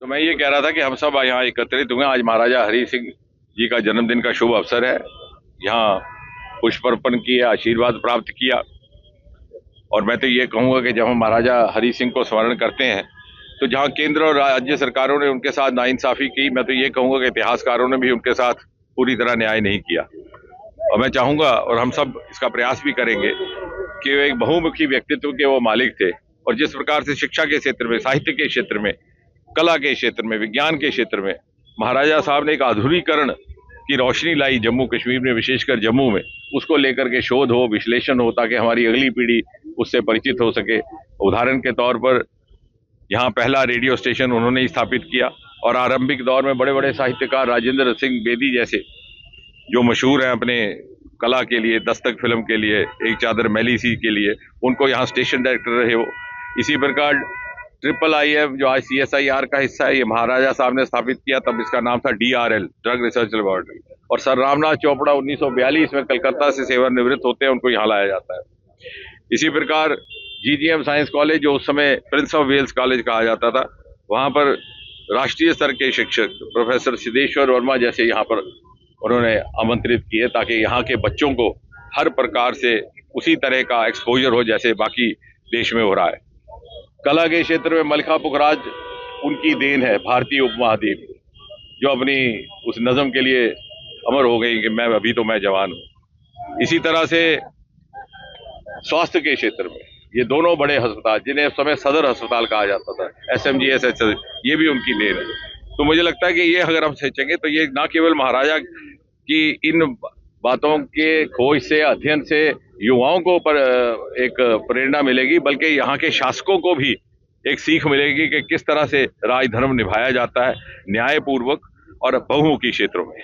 तो मैं ये कह रहा था कि हम सब यहाँ एकत्रित हुए। आज महाराजा हरि सिंह जी का जन्मदिन का शुभ अवसर है। यहाँ पुष्प अर्पण किया, आशीर्वाद प्राप्त किया। और मैं तो ये कहूँगा कि जब हम महाराजा हरि सिंह को स्मरण करते हैं तो जहाँ केंद्र और राज्य सरकारों ने उनके साथ नाइंसाफी की, मैं तो ये कहूँगा कि इतिहासकारों ने भी उनके साथ पूरी तरह न्याय नहीं किया। और मैं चाहूँगा और हम सब इसका प्रयास भी करेंगे कि वे एक बहुमुखी व्यक्तित्व के वो मालिक थे। और जिस प्रकार से शिक्षा के क्षेत्र में, साहित्य के क्षेत्र में, कला के क्षेत्र में, विज्ञान के क्षेत्र में महाराजा साहब ने एक आधुनिकीकरण की रोशनी लाई जम्मू कश्मीर में, विशेषकर जम्मू में, उसको लेकर के शोध हो, विश्लेषण हो, ताकि हमारी अगली पीढ़ी उससे परिचित हो सके। उदाहरण के तौर पर यहाँ पहला रेडियो स्टेशन उन्होंने ही स्थापित किया। और आरंभिक दौर में बड़े बड़े साहित्यकार राजेंद्र सिंह बेदी जैसे, जो मशहूर हैं अपने कला के लिए, दस्तक फिल्म के लिए, एक चादर मैली सी के लिए, उनको यहाँ स्टेशन डायरेक्टर रहे वो। इसी प्रकार IIIF जो आज CSIR का हिस्सा है, ये महाराजा साहब ने स्थापित किया। तब इसका नाम था DRL, ड्रग रिसर्च लेबोरेटरी। और सर रामनाथ चोपड़ा 1942 में कलकत्ता से सेवानिवृत्त होते हैं, उनको यहाँ लाया जाता है। इसी प्रकार GGM साइंस कॉलेज, जो उस समय प्रिंस ऑफ वेल्स कॉलेज कहा जाता था, वहाँ पर राष्ट्रीय स्तर के शिक्षक प्रोफेसर सिद्धेश्वर वर्मा जैसे यहाँ पर उन्होंने आमंत्रित किए, ताकि यहाँ के बच्चों को हर प्रकार से उसी तरह का एक्सपोजर हो जैसे बाकी देश में हो रहा है। कला के क्षेत्र में मल्लिका पुखराज उनकी देन है, भारतीय उपमहाद्वीप, जो अपनी उस नज़म के लिए अमर हो गई कि मैं जवान हूँ। इसी तरह से स्वास्थ्य के क्षेत्र में ये दोनों बड़े अस्पताल, जिन्हें उस समय सदर अस्पताल कहा जाता था, SMGSH, ये भी उनकी देन है। तो मुझे लगता है कि ये अगर हम सोचेंगे तो ये ना केवल महाराजा की इन बातों के खोज से, अध्ययन से युवाओं को पर एक प्रेरणा मिलेगी, बल्कि यहाँ के शासकों को भी एक सीख मिलेगी कि किस तरह से राजधर्म निभाया जाता है न्यायपूर्वक और बहुमुखी क्षेत्रों में।